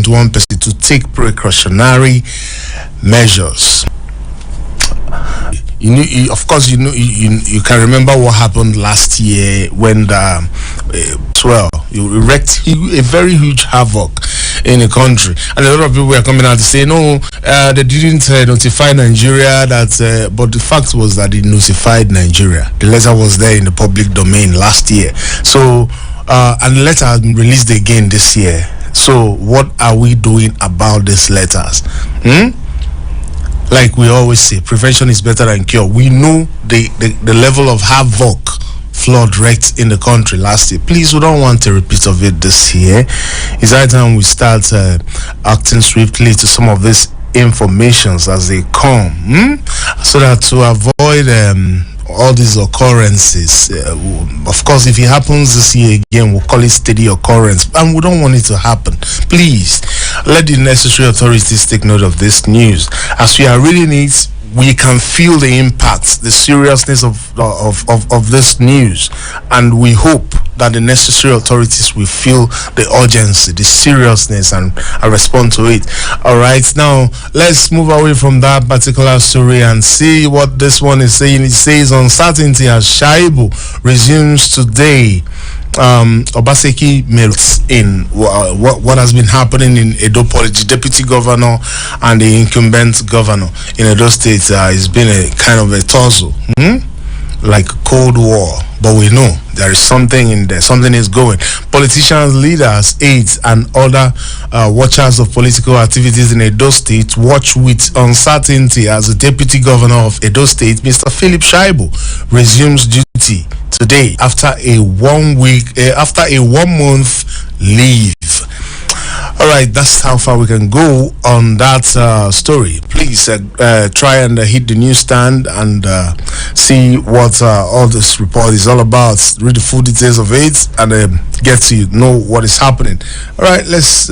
want one person to take precautionary measures. Of course, you can remember what happened last year when you wreaked a very huge havoc in the country, and a lot of people were coming out to say, no, they didn't notify Nigeria, but the fact was that they notified Nigeria. The letter was there in the public domain last year. So, and the letter has been released again this year. So, what are we doing about these letters? Like we always say, prevention is better than cure. We know the level of havoc flood wreaked in the country last year. Please, we don't want a repeat of it this year. It's high time we start acting swiftly to some of these informations as they come, so that to avoid all these occurrences. Of course, if it happens this year again, we'll call it steady occurrence, and we don't want it to happen. Please let the necessary authorities take note of this news. As we are reading it, we can feel the impact, the seriousness of this news, and we hope that the necessary authorities will feel the urgency, the seriousness, and respond to it. All right, now let's move away from that particular story and see what this one is saying. It says, uncertainty as Shaibu resumes today. Obaseki melts in what has been happening in Edo Politics. Deputy governor and the incumbent governor in Edo State has been a kind of a tussle, like a Cold War. But we know there is something in there. Something is going. Politicians, leaders, aides, and other watchers of political activities in Edo State watch with uncertainty as the deputy governor of Edo State, Mr. Philip Shaibu, resumes duty today after a 1 month leave. All right, that's how far we can go on that story. Please try and hit the newsstand and see what all this report is all about. Read the full details of it and get to know what is happening. All right, let's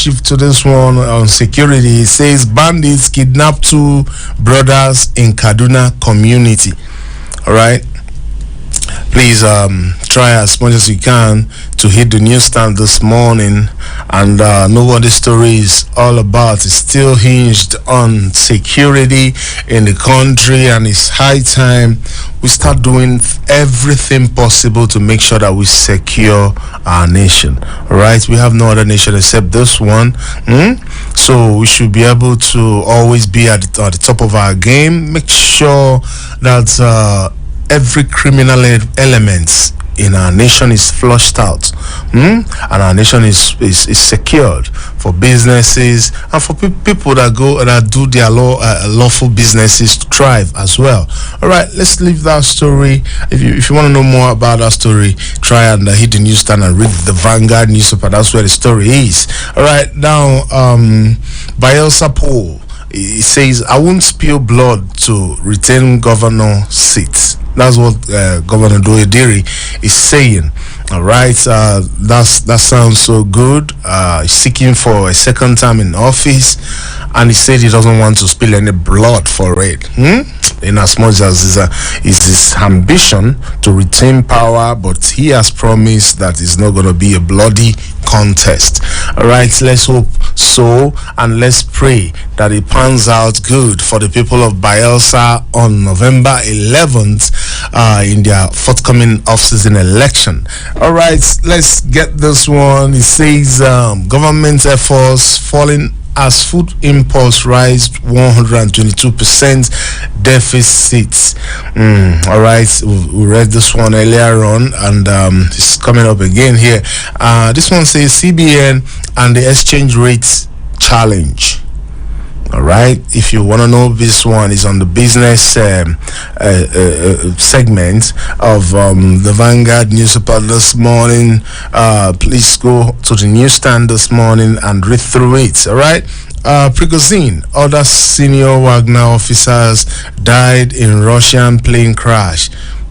shift to this one on security. It says bandits kidnap 2 brothers in Kaduna community. All right. Please try as much as you can to hit the newsstand this morning and know what the story is all about. It's still hinged on security in the country, and it's high time we start doing everything possible to make sure that we secure our nation. All right, we have no other nation except this one, so we should be able to always be at the top of our game. Make sure that every criminal element in our nation is flushed out, and our nation is secured for businesses and for people that do their lawful businesses to thrive as well. All right, let's leave that story. If you want to know more about that story, try and hit the newsstand and read the Vanguard newspaper. That's where the story is. All right, now Bayelsa poll. It says, I won't spill blood to retain governor seats. That's what Governor Doediri is saying. All right, that sounds so good. He's seeking for a second term in office, and he said he doesn't want to spill any blood for it. In as much as is his ambition to retain power, but he has promised that it's not going to be a bloody contest. All right, let's hope so, and let's pray that it pans out good for the people of Bayelsa on November 11th in their forthcoming off-season election. All right, let's get this one. It says government efforts falling as food imports rise 122% deficits. All right, we read this one earlier on, and it's coming up again here. This one says CBN and the exchange rates challenge. All right, if you want to know, this one is on the business segment of the Vanguard newspaper this morning. Please go to the newsstand this morning and read through it. All right. Prigozhin, other senior Wagner officers died in Russian plane crash.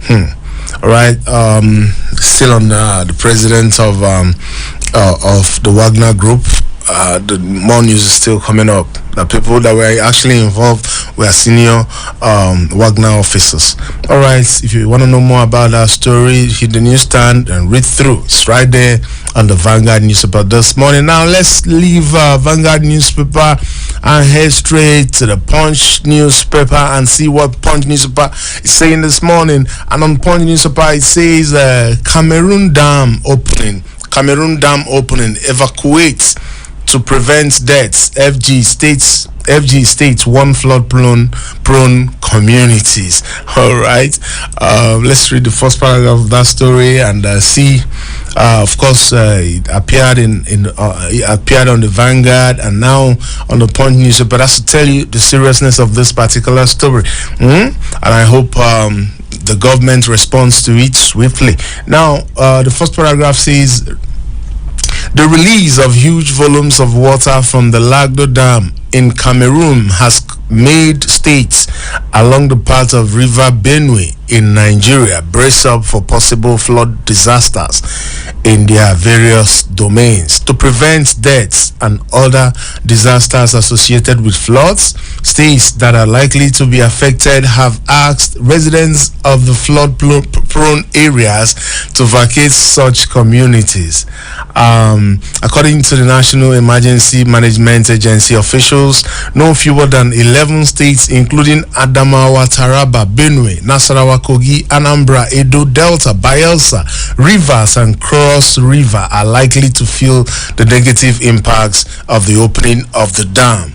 All right. Still on the president of the Wagner Group, the more news is still coming up. The people that were actually involved were senior Wagner officers. All right, if you want to know more about that story, hit the newsstand and read through. It's right there on the Vanguard newspaper this morning. Now let's leave Vanguard newspaper and head straight to the Punch newspaper and see what Punch newspaper is saying this morning. And on Punch newspaper, it says Cameroon Dam opening. Cameroon Dam opening evacuates to prevent deaths. FG states one flood prone communities. All right, let's read the first paragraph of that story and see. Of course, it appeared it appeared on the Vanguard and now on the Punch newspaper. But that's to tell you the seriousness of this particular story. And I hope the government responds to it swiftly. Now, the first paragraph says the release of huge volumes of water from the Lagdo Dam in Cameroon has made states along the path of River Benue in Nigeria brace up for possible flood disasters in their various domains. To prevent deaths and other disasters associated with floods, states that are likely to be affected have asked residents of the flood-prone areas to vacate such communities. According to the National Emergency Management Agency officials, no fewer than 11 states, including Adamawa, Taraba, Benue, Nasarawa, Kogi, Anambra, Edo, Delta, Bayelsa, Rivers, and Cross River are likely to feel the negative impacts of the opening of the dam.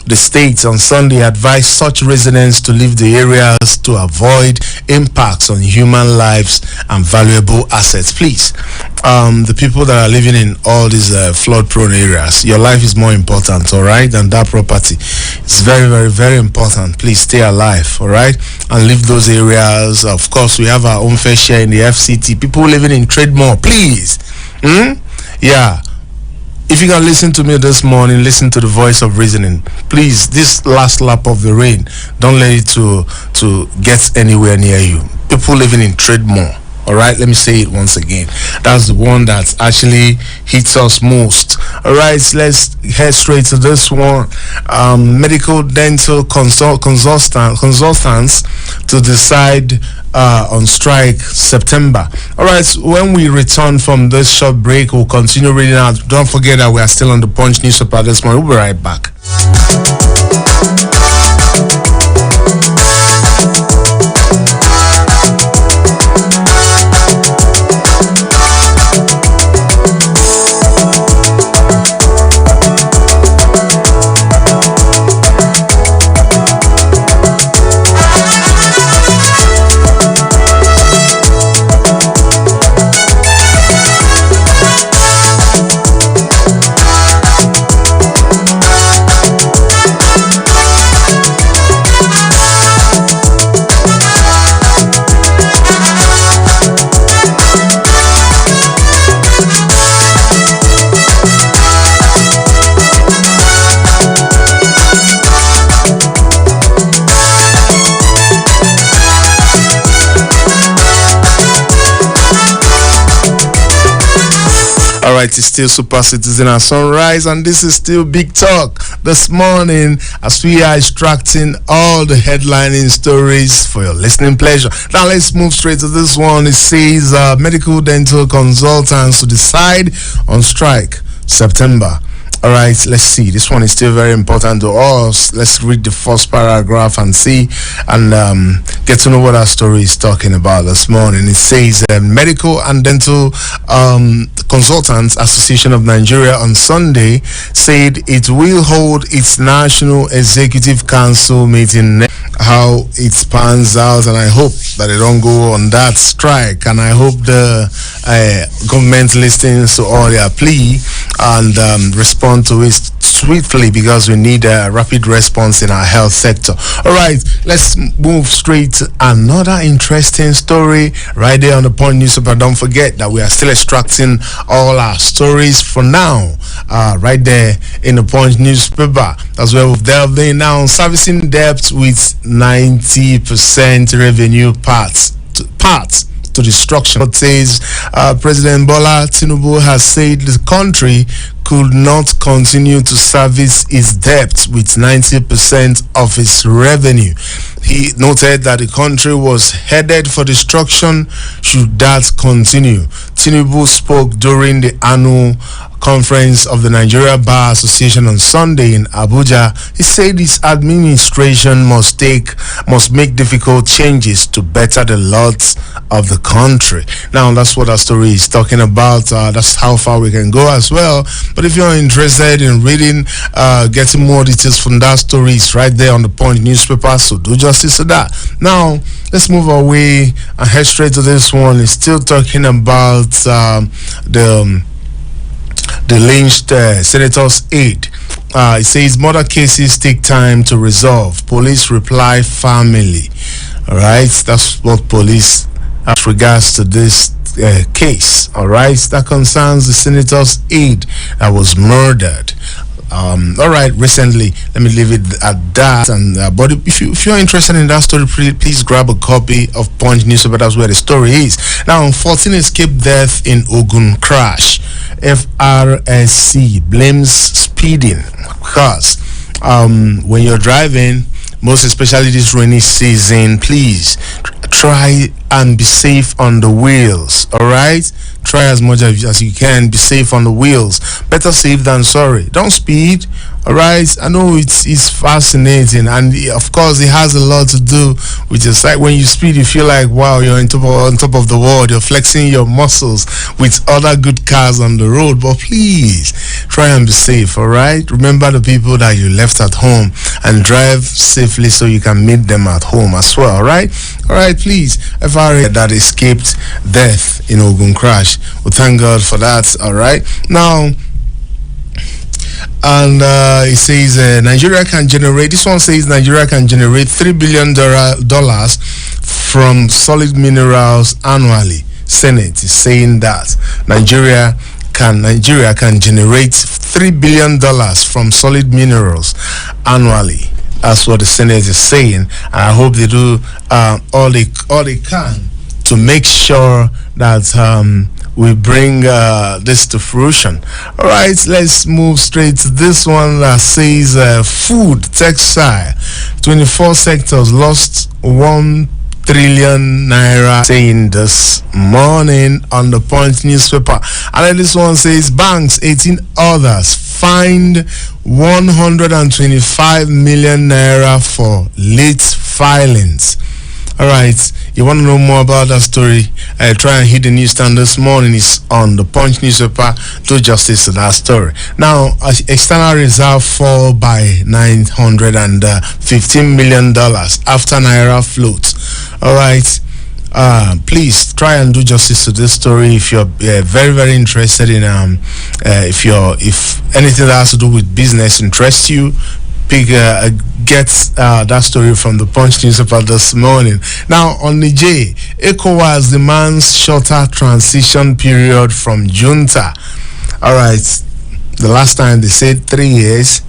The states on Sunday advised such residents to leave the areas to avoid impacts on human lives and valuable assets. Please, the people that are living in all these flood-prone areas, your life is more important, all right, than that property. It's very, very, very important. Please stay alive, all right, and leave those areas. Of course, we have our own fair share in the FCT. People living in Trademore, please. Yeah. If you can listen to me this morning, listen to the voice of reasoning. Please, this last lap of the rain, don't let it to get anywhere near you. People living in Trademore. All right, let me say it once again. That's the one that actually hits us most. All right, so let's head straight to this one. Medical dental consultants to decide on strike September. All right, so when we return from this short break, we'll continue reading out. Don't forget that we are still on the Punch newspaper this morning. We'll be right back. Alright, it's still Super Citizen at Sunrise, and this is still Big Talk this morning as we are extracting all the headlining stories for your listening pleasure. Now let's move straight to this one. It says medical dental consultants to decide on strike September. All right, let's see. This one is still very important to us. Let's read the first paragraph and see and get to know what our story is talking about this morning. It says Medical and Dental Consultants Association of Nigeria on Sunday said it will hold its National Executive Council meeting. How it pans out, and I hope that they don't go on that strike, and I hope the government listens to all their plea and respond to it swiftly, because we need a rapid response in our health sector. All right, let's move straight to another interesting story right there on the Punch newspaper. Don't forget that we are still extracting all our stories for now right there in the Punch newspaper. That's where we've delved in now. Servicing debt with 90% revenue parts to destruction. It says President Bola Tinubu has said the country could not continue to service its debt with 90% of its revenue. He noted that the country was headed for destruction should that continue. Tinubu spoke during the annual conference of the Nigeria Bar Association on Sunday in Abuja. He said his administration must make difficult changes to better the lot of the country. Now that's what our story is talking about. That's how far we can go as well. But if you're interested in reading, getting more details from that story, it's right there on the Punch newspaper, so do justice to that. Now let's move away and head straight to this one. It's still talking about the lynched senator's aide. It says murder cases take time to resolve. Police reply family. All right, that's what police as regards to this case. All right, that concerns the senator's aide that was murdered. All right, recently, let me leave it at that. And but if you're interested in that story, please grab a copy of Punch newspaper. That's where the story is. Now, 14 escaped death in Ogun crash. FRSC blames speeding because when you're driving, most especially this rainy season, please try and be safe on the wheels. All right, try as much as you can, be safe on the wheels. Better safe than sorry. Don't speed. All right, I know it's fascinating, and of course it has a lot to do with just like when you speed, you feel like wow, you're on top of the world. You're flexing your muscles with other good cars on the road. But please try and be safe. All right, remember the people that you left at home and drive safely so you can meet them at home as well. All right, please. FRA that escaped death in Ogun crash. Well, thank God for that. All right, now. And it says Nigeria can generate. This one says Nigeria can generate $3 billion from solid minerals annually. Senate is saying that Nigeria can generate $3 billion from solid minerals annually. That's what the Senate is saying, and I hope they do all they can to make sure that we bring this to fruition. All right, let's move straight to this one that says food, textile, 24 sectors lost 1 trillion naira, saying this morning on the Punch newspaper. And then this one says banks, 18 others fined 125 million naira for late filings. All right, you want to know more about that story? Try and hit the newsstand this morning. It's on the Punch newspaper. Do justice to that story. Now, external reserve fall by $915 million after Naira float. All right, please try and do justice to this story. If you're very, very interested in if anything that has to do with business interests you, get that story from the Punch newspaper this morning. Now on the J, ECOWAS demands shorter transition period from junta. All right, the last time they said 3 years.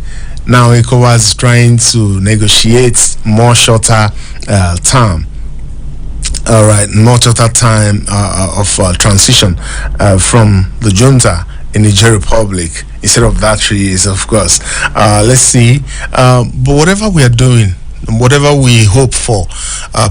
Now ECOWAS is trying to negotiate more shorter time. All right, more shorter time of transition from the junta in the Niger Republic instead of that 3 years, of course. Let's see. But whatever we are doing, whatever we hope for,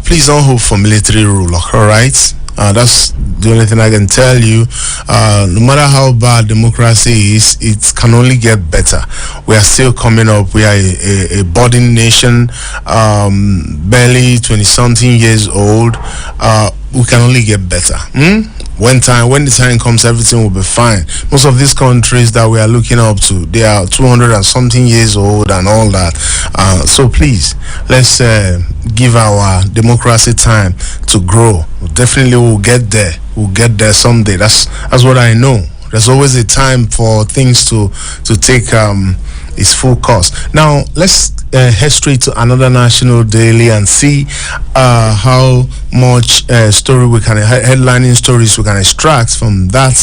please don't hope for military rule. All right. That's the only thing I can tell you. No matter how bad democracy is, it can only get better. We are still coming up. We are a budding nation, barely 20-something years old. We can only get better. When the time comes, everything will be fine. Most of these countries that we are looking up to, they are 200 and something years old and all that. So please, let's give our democracy time to grow. Definitely we'll get there. We'll get there someday. That's what I know. There's always a time for things to take its full course. Now let's head straight to another national daily and see how much story we can headlining stories we can extract from that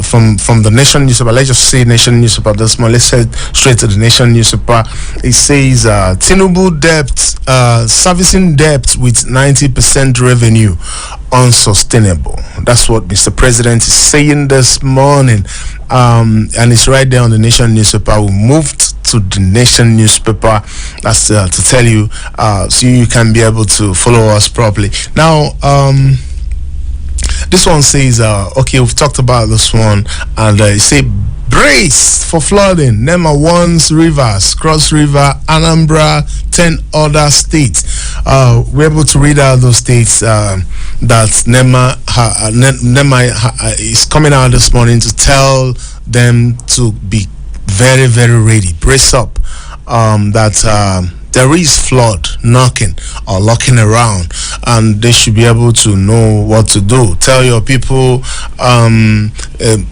from the Nation newspaper. Let's just say Nation newspaper this morning. Let's head straight to the Nation newspaper. It says Tinubu debt servicing debt with 90% revenue unsustainable. That's what Mr. President is saying this morning, and it's right there on the Nation newspaper. We moved to the Nation newspaper. That's to tell you, so you can be able to follow us properly. Now, this one says, okay, we've talked about this one, and it say brace for flooding. NEMA warns rivers, Cross River, Anambra, 10 other states. We're able to read out those states that NEMA is coming out this morning to tell them to be very, very ready. Brace up. That there is flood knocking or locking around, and they should be able to know what to do. Tell your people,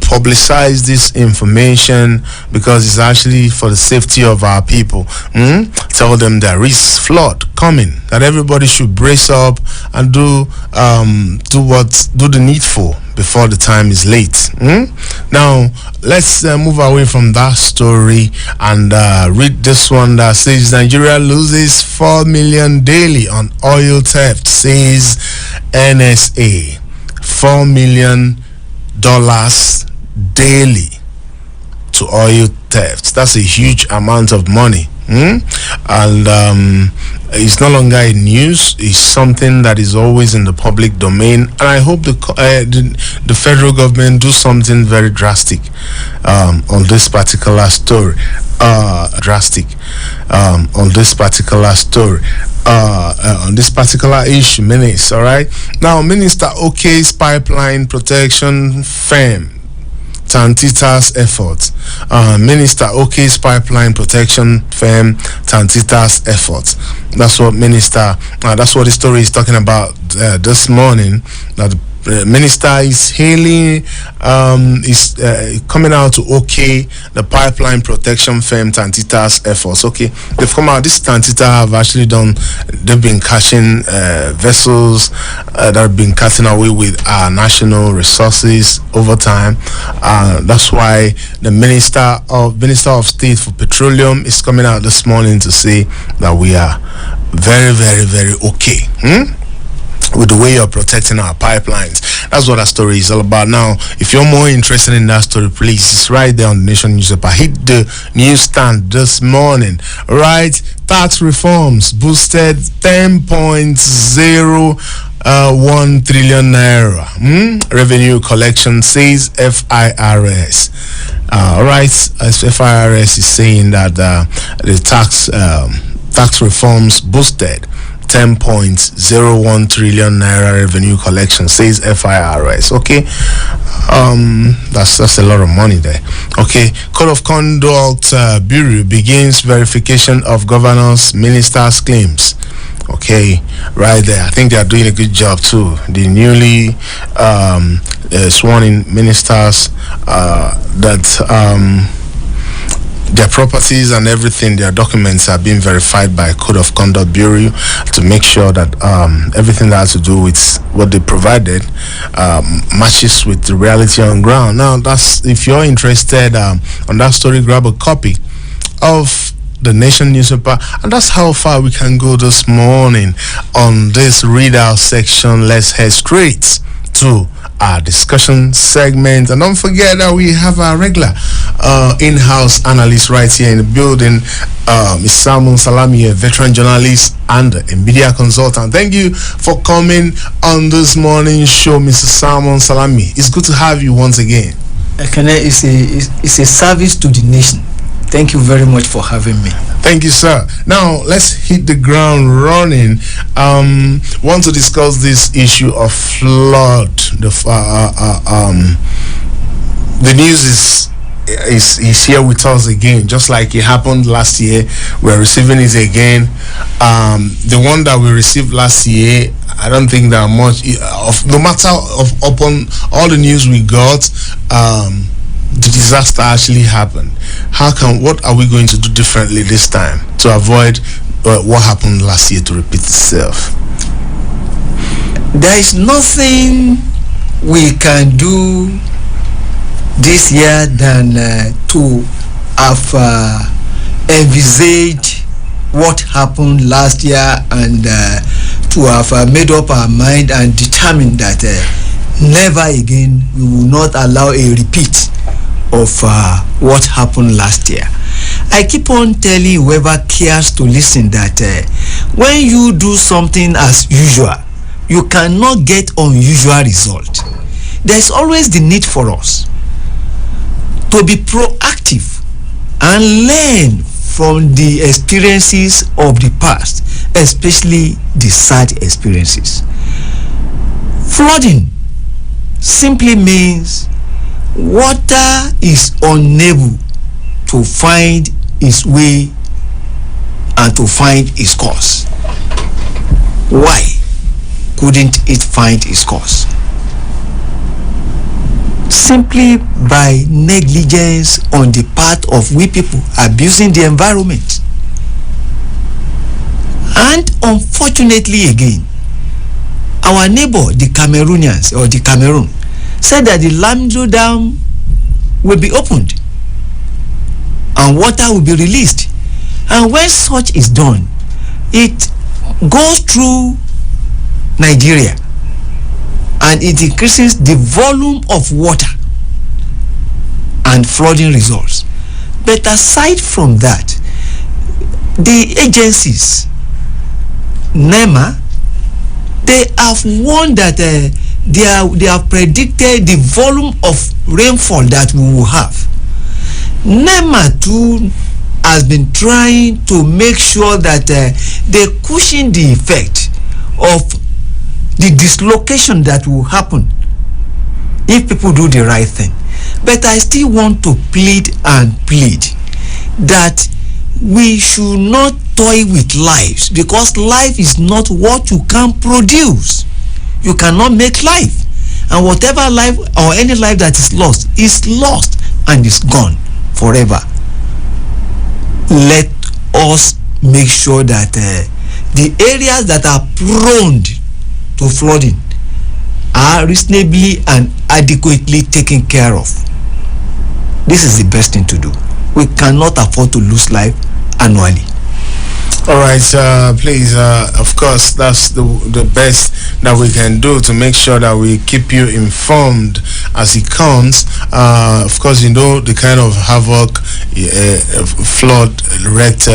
publicize this information, because it's actually for the safety of our people. Tell them there is flood coming, that everybody should brace up and do the needful before the time is late. Now let's move away from that story and read this one that says Nigeria loses 4 million daily on oil theft, says NSA. $4 million daily to oil theft. That's a huge amount of money. And it's no longer in news. It's something that is always in the public domain, and I hope the federal government do something very drastic on this particular story. On this particular story. On this particular issue, Minister. All right. Now, Minister OK's pipeline protection firm Tantita's efforts. Minister OK's pipeline protection firm Tantita's efforts. That's what that's what the story is talking about this morning. That the minister is hailing, is coming out to the pipeline protection firm Tantita's efforts. Okay, they've come out. This Tantita have actually they've been catching vessels that have been cutting away with our national resources over time. That's why the Minister of State for Petroleum is coming out this morning to say that we are very, very, very okay. With the way you're protecting our pipelines. That's what that story is all about. Now, if you're more interested in that story, please, it's right there on the Nation newspaper. Hit the newsstand this morning. Right? Tax reforms boosted 10.01 trillion naira. Revenue collection, says FIRS. Alright, as FIRS is saying that the tax reforms boosted 10.01 trillion naira revenue collection, says FIRS. Okay, that's a lot of money there. Okay, Code of Conduct Bureau begins verification of governors, ministers' claims. Okay, right there. I think they are doing a good job too. The newly sworn in ministers their properties and everything, their documents are being verified by Code of Conduct Bureau to make sure that everything that has to do with what they provided matches with the reality on ground. Now, that's, if you're interested on that story, grab a copy of the Nation newspaper, and that's how far we can go this morning on this readout section. Let's head straight to our discussion segment, and don't forget that we have our regular in-house analyst right here in the building, Ms. Salmon Salami, a veteran journalist and a media consultant. Thank you for coming on this morning show, Mr. Salmon Salami. It's good to have you once again. It's a service to the nation. Thank you very much for having me. Thank you, sir. Now, let's hit the ground running. Want to discuss this issue of flood. The news is here with us again, just like it happened last year. We're receiving it again. The one that we received last year, I don't think that much of, no matter upon all the news we got, the disaster actually happened. What are we going to do differently this time to avoid what happened last year to repeat itself? There is nothing we can do this year than to have envisaged what happened last year and to have made up our mind and determined that never again we will not allow a repeat of what happened last year. I keep on telling whoever cares to listen that when you do something as usual, you cannot get unusual result. There is always the need for us to be proactive and learn from the experiences of the past, especially the sad experiences. Flooding simply means water is unable to find its way and to find its course. Why couldn't it find its course? Simply by negligence on the part of we people abusing the environment. And unfortunately again, our neighbor, the Cameroonians or the Cameroon, said that the Lamdo Dam will be opened and water will be released. And when such is done, it goes through Nigeria and it increases the volume of water and flooding results. But aside from that, the agencies, NEMA, they have warned that they have predicted the volume of rainfall that we will have. NEMA too has been trying to make sure that they cushion the effect of the dislocation that will happen if people do the right thing. But I still want to plead and plead that we should not toy with lives, because life is not what you can produce. You cannot make life, and whatever life or any life that is lost and is gone forever. Let us make sure that the areas that are prone to flooding are reasonably and adequately taken care of. This is the best thing to do. We cannot afford to lose life annually. All right, please, of course, that's the best that we can do to make sure that we keep you informed as it comes. Of course, you know the kind of havoc flood wreaked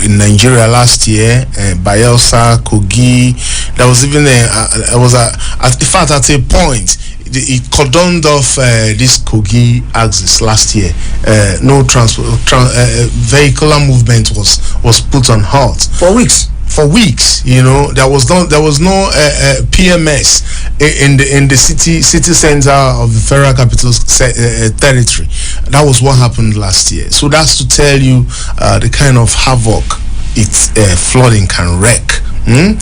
in Nigeria last year, Bayelsa, Kogi. There was even at a point it cordoned off this Kogi axis last year. No vehicular movement was put on halt for weeks. For weeks, you know, there was no PMS in the city center of the Federal Capital Territory. That was what happened last year. So that's to tell you the kind of havoc flooding can wreak. And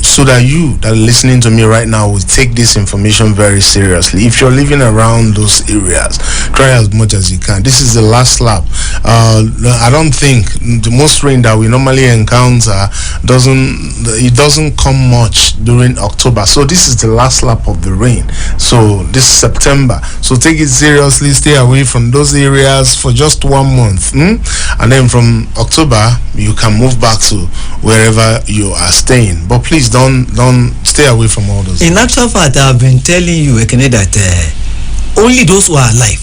so that you that are listening to me right now will take this information very seriously. If you're living around those areas, try as much as you can. This is the last lap. I don't think the most rain that we normally encounter doesn't come much during October. So this is the last lap of the rain. So this is September. So take it seriously. Stay away from those areas for just 1 month, and then from October you can move back to wherever you are staying. But please don't stay away from all those. In actual fact, I've been telling you, Ekene, that only those who are alive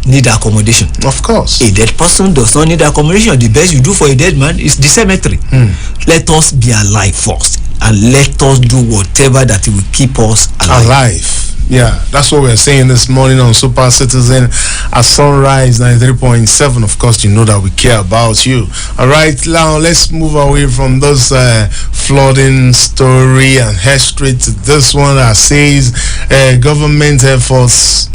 need accommodation. Of course. A dead person does not need accommodation. The best you do for a dead man is the cemetery. Let us be alive first, and let us do whatever that will keep us alive. Yeah, that's what we're saying this morning on Super Citizen at Sunrise 93.7. Of course, you know that we care about you. All right, now let's move away from this flooding story and head straight to this one that says government efforts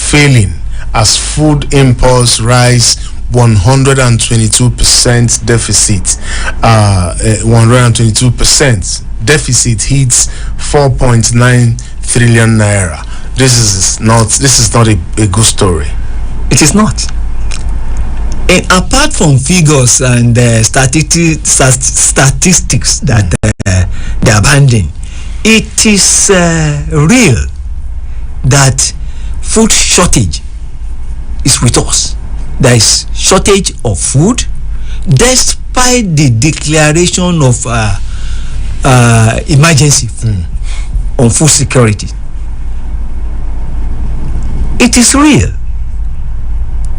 failing as food imports rise 122% deficit. 122% deficit hits 4.9 trillion naira. This is not a good story. It is not. And apart from figures and statistics that they are banding, it is real that food shortage is with us. There is shortage of food despite the declaration of emergency on food security. It is real.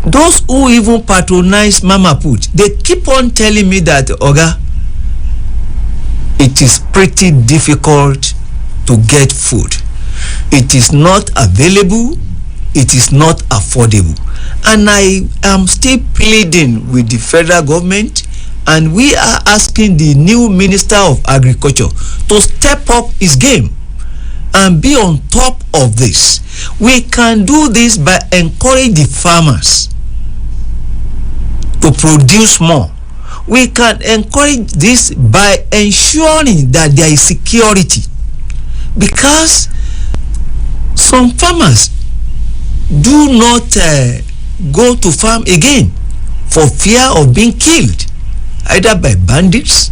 Those who even patronize Mama Put, they keep on telling me that, Oga, it is pretty difficult to get food. It is not available. It is not affordable. And I am still pleading with the federal government, and we are asking the new Minister of Agriculture to step up his game and be on top of this. We can do this by encouraging the farmers to produce more. We can encourage this by ensuring that there is security, because some farmers do not go to farm again for fear of being killed either by bandits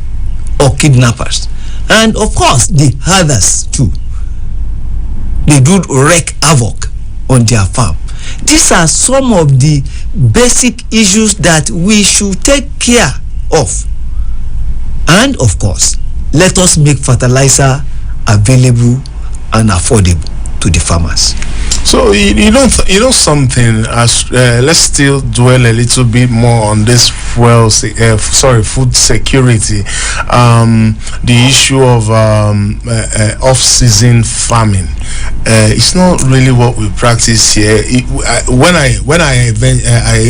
or kidnappers, and of course the others too. They do wreak havoc on their farm. These are some of the basic issues that we should take care of. And of course, let us make fertilizer available and affordable to the farmers. So you know something. Let's still dwell a little bit more on this food security. The issue of off-season farming. It's not really what we practice here. When I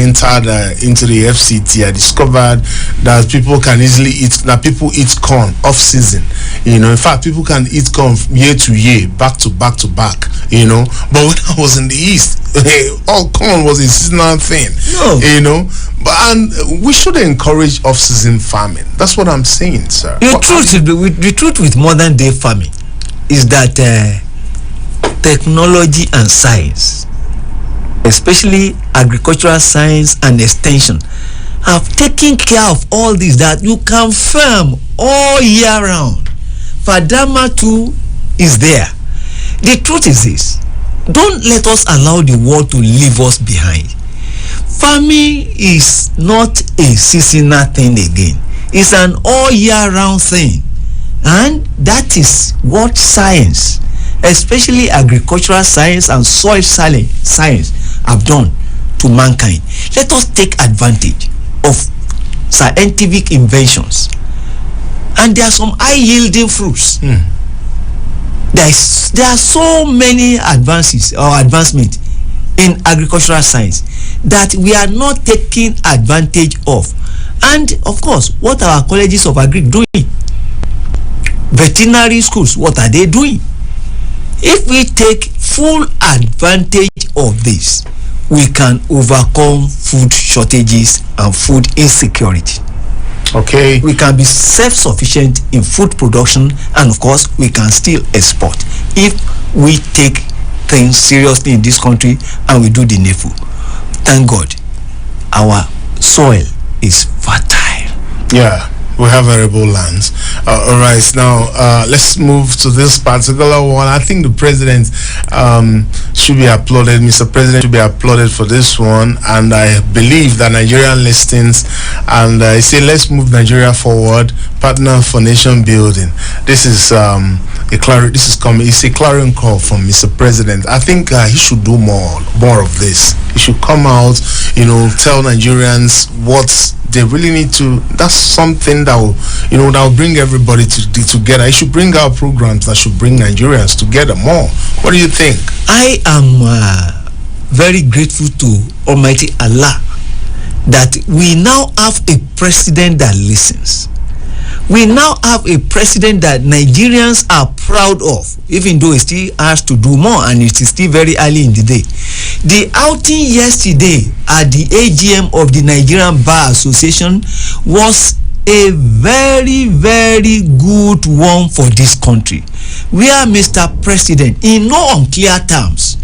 entered into the FCT, I discovered that people can easily eat. That people eat corn off-season. You know, in fact, people can eat corn year to year, back to back to back. You know, but when I was in the East, all corn was a seasonal thing. No. You know, and we should encourage off-season farming. That's what I'm saying, sir. The truth with modern day farming is that technology and science, especially agricultural science and extension, have taken care of all this, that you can farm all year round. Fadama too is there. The truth is this: don't let us allow the world to leave us behind. Farming is not a seasonal thing again. It's an all year round thing, and that is what science, especially agricultural science and soil science, have done to mankind. Let us take advantage of scientific inventions, and there are some high yielding fruits. There are so many advancements in agricultural science that we are not taking advantage of. And of course, what are our colleges of agri doing? Veterinary schools, what are they doing? If we take full advantage of this, we can overcome food shortages and food insecurity. Okay. We can be self-sufficient in food production, and of course we can still export if we take things seriously in this country and we do the needful. Thank God our soil is fertile. Yeah, we have arable lands. All right, now let's move to this particular one. I think the president should be applauded. Mr. President should be applauded for this one, and I believe that Nigerian listings, and I say let's move Nigeria forward, partner for nation building. This is it's a clarion call from Mr. President. I think he should do more of this. He should come out, tell Nigerians what they really need to. That's something that will bring everybody together. He should bring out programs that should bring Nigerians together more. What do you think? I am very grateful to Almighty Allah that we now have a president that listens. We now have a president that Nigerians are proud of, even though he still has to do more and it is still very early in the day. The outing yesterday at the AGM of the Nigerian Bar Association was a very, very good one for this country, where Mr. President, in no unclear terms,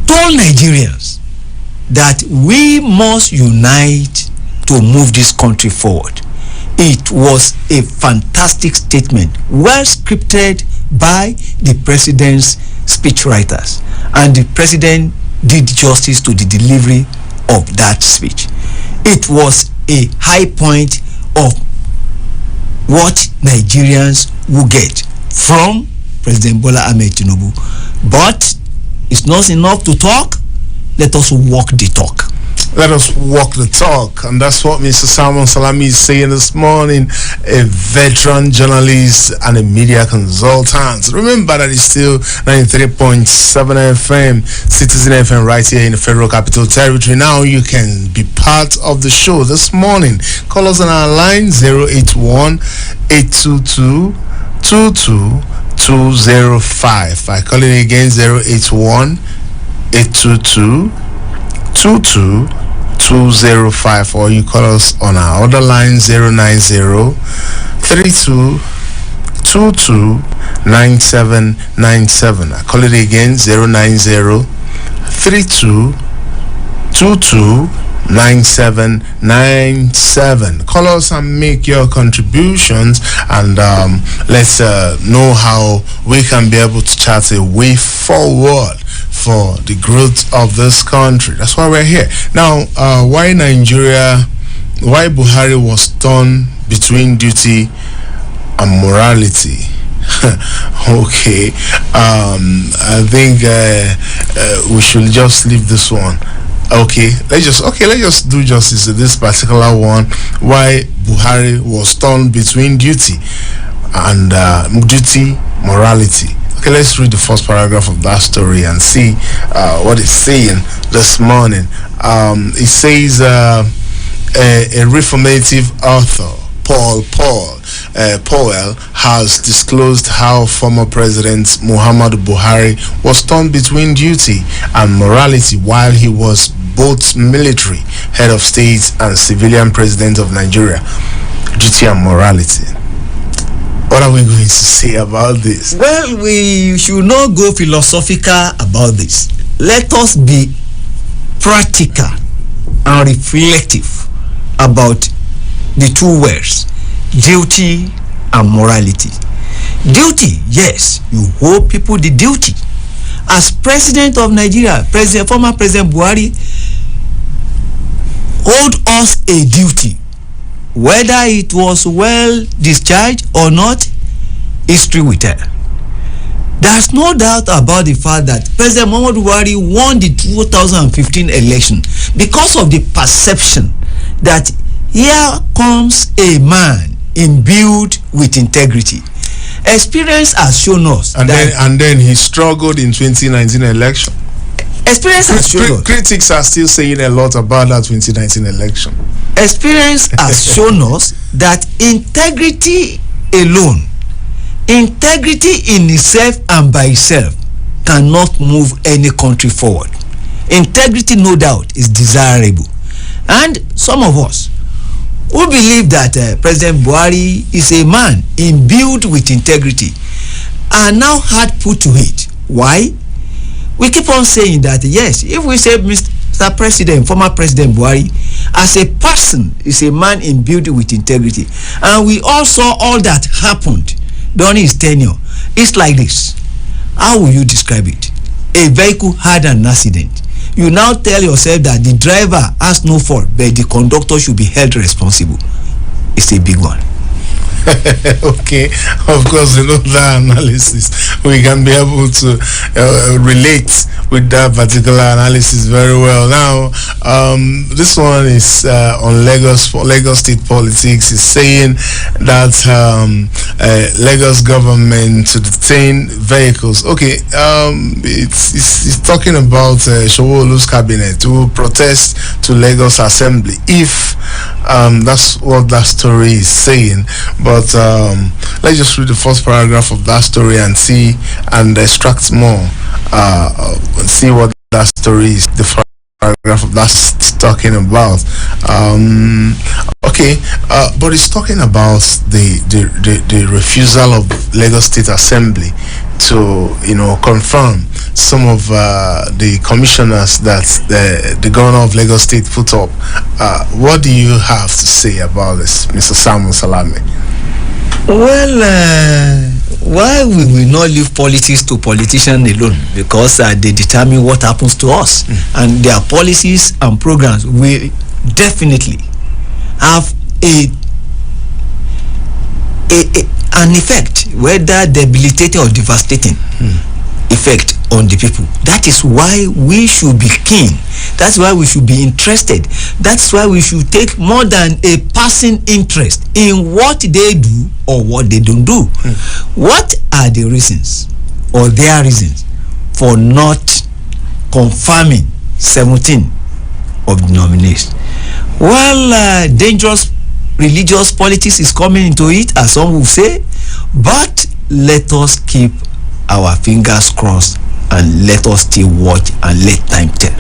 told Nigerians that we must unite to move this country forward. It was a fantastic statement, well scripted, by the president's speechwriters, and the president did justice to the delivery of that speech. It was a high point of what Nigerians will get from President Bola Ahmed Tinubu. But it's not enough to talk. Let us walk the talk. Let us walk the talk, and that's what Mr. Simon Salami is saying this morning, a veteran journalist and a media consultant. Remember that it's still 93.7 FM, Citizen FM, right here in the Federal Capital Territory. Now you can be part of the show this morning. Call us on our line 081-822-22205. I call it again, 081-822-22205, or you call us on our other line 090-3222-9797. I call it again, 090-3222-9797. Call us and make your contributions, and let's know how we can be able to chart a way forward for the growth of this country. That's why we're here. Now, why Buhari was torn between duty and morality. Okay, I think we should just leave this one. Okay, let's just do justice to this particular one. Why Buhari was torn between duty and morality. Okay, let's read the first paragraph of that story and see what it's saying this morning. It says a reformative author, Paul Powell, has disclosed how former President Muhammadu Buhari was torn between duty and morality while he was both military head of state and civilian president of Nigeria. Duty and morality. What are we going to say about this? Well, we should not go philosophical about this. Let us be practical and reflective about the two words, duty and morality. Duty, yes, you owe people the duty. As president of Nigeria, former President Buhari owed us a duty. Whether it was well discharged or not, history will tell. There's no doubt about the fact that President Muhammadu Buhari won the 2015 election because of the perception that here comes a man imbued with integrity. Experience has shown us and then he struggled in 2019 election. Experience has shown us. Critics are still saying a lot about that 2019 election. Experience has shown us that integrity alone, integrity in itself and by itself, cannot move any country forward. Integrity, no doubt, is desirable. And some of us who believe that President Buhari is a man imbued with integrity are now hard put to it. Why? We keep on saying that, yes, if we say Mr. President, former President Buhari, as a person is a man imbued with integrity, and we all saw all that happened during his tenure, it's like this. How will you describe it? A vehicle had an accident. You now tell yourself that the driver has no fault, but the conductor should be held responsible. It's a big one. Okay, of course, you know that analysis. We can be able to relate with that particular analysis very well. Now, this one is on Lagos state politics. Is saying that Lagos government to detain vehicles. Okay, it's talking about Showolu's cabinet to protest to Lagos Assembly. If that's what that story is saying, but let's just read the first paragraph of that story and see and extract more and see what that story is, the paragraph of that's talking about. Okay, but it's talking about the refusal of Lagos State Assembly to confirm some of the commissioners that the governor of Lagos State put up. What do you have to say about this, Mr. Samuel Salame? Well, why we will not leave politics to politicians alone? Because they determine what happens to us, and their policies and programs will definitely have an effect, whether debilitating or devastating effect on the people. That is why we should be keen. That's why we should be interested. That's why we should take more than a passing interest in what they do or what they don't do. What are the reasons or their reasons for not confirming 17 of the nominees? Well, dangerous religious politics is coming into it, as some will say, but let us keep our fingers crossed and let us still watch and let time tell.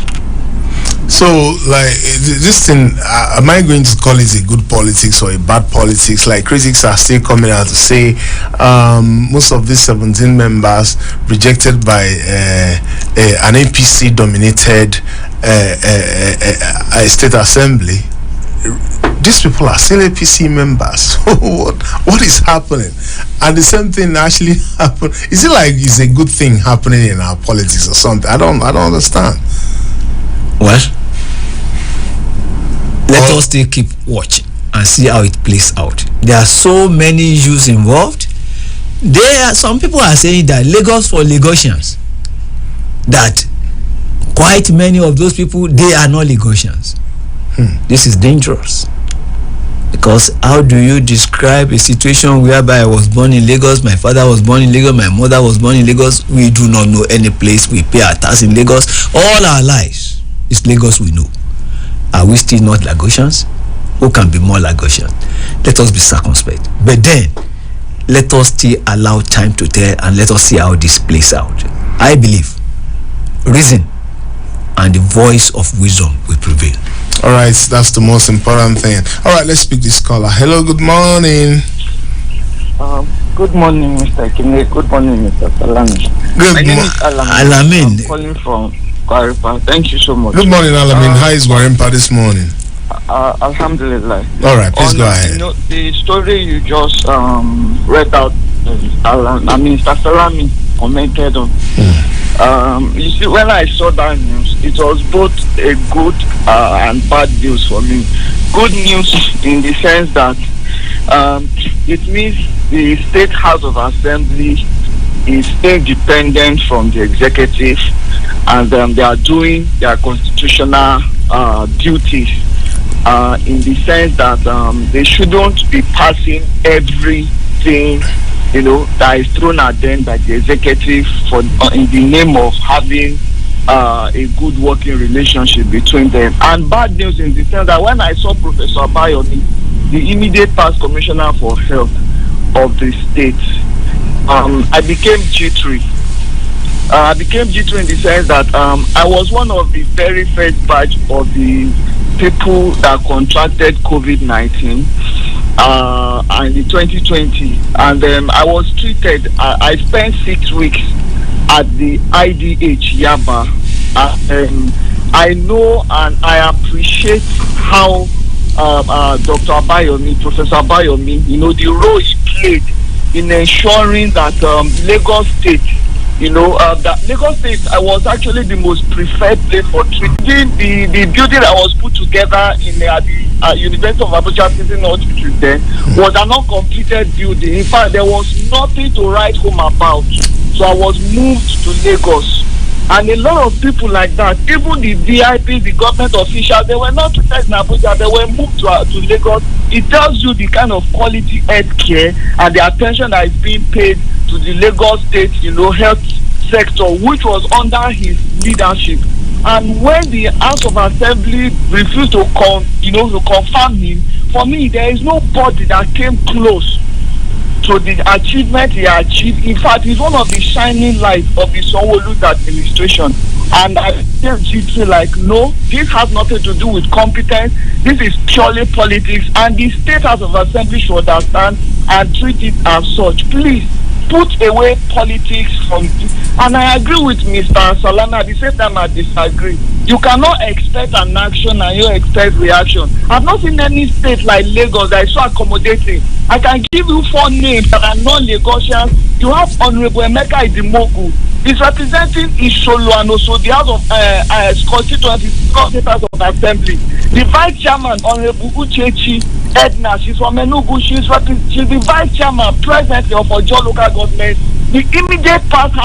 So, like, this thing, am I going to call it a good politics or a bad politics? Like, critics are still coming out to say most of these 17 members rejected by an APC-dominated state assembly. These people are still APC members. What is happening? And the same thing actually happened. Is it like it's a good thing happening in our politics or something? I don't understand. Well, let us still keep watching and see how it plays out. There are so many issues involved. Some people are saying that Lagos for Lagosians, that quite many of those people, they are not Lagosians. This is dangerous, because how do you describe a situation whereby I was born in Lagos, my father was born in Lagos, my mother was born in Lagos, we do not know any place, we pay our tax in Lagos all our lives? It's Lagos we know. Are we still not Lagosians? Who can be more Lagosian? Let us be circumspect, but then let us still allow time to tell, and let us see how this plays out. I believe reason and the voice of wisdom will prevail. All right, that's the most important thing. All right, let's speak this caller. Hello, good morning. Good morning, Mr. Kine. Good morning, Mr. Salami. Good morning, Alamin. I'm calling from Kwarimpa. Thank you so much. Good morning, Alamin. How is Kwarimpa this morning? Alhamdulillah. All right, please go ahead. You know, the story you just read out, Mr. Salami commented on. You see, when I saw that news, it was both a good and bad news for me. Good news in the sense that it means the State House of Assembly is independent from the executive, and they are doing their constitutional duties in the sense that they shouldn't be passing everything, you know, that is thrown at them by the executive for in the name of having a good working relationship between them. And bad news in the sense that when I saw Professor Abayomi, the immediate past commissioner for health of the state, I became jittery. I became jittery in the sense that I was one of the very first batch of the people that contracted COVID-19 in the 2020, and I was treated. I spent 6 weeks at the IDH Yaba. I know and I appreciate how Dr. Abayomi, Professor Abayomi, you know, the role he played in ensuring that Lagos State, you know, that Lagos State was actually the most preferred place for treating. The building that was put together in the University of Abuja Teaching Hospital then was an uncompleted building. In fact, there was nothing to write home about. So I was moved to Lagos. And a lot of people like that, even the VIP, the government officials, they were not treated in Abuja, they were moved to Lagos. It tells you the kind of quality health care and the attention that is being paid to the Lagos State, you know, health sector, which was under his leadership. And when the House of Assembly refused to confirm him, for me, there is nobody that came close to the achievement he achieved. In fact, he's one of the shining lights of the Sanwo-Olu's administration. And I feel like, no, this has nothing to do with competence. This is purely politics. And the State House of Assembly should understand and treat it as such. Please, put away politics from this. And I agree with Mr. Salana. At the same time, I disagree. You cannot expect an action and you expect reaction. I've not seen any state like Lagos that is so accommodating. I can give you 4 names that are non-Lagosians. You have Honorable Emeka Idimogu. He's representing Isholo and also the House of constituency, House of Assembly. The Vice Chairman, Honorable Uchechi Edna, she's from Enugu. She's the Vice Chairman presently of Ojo Local Government. The immediate past House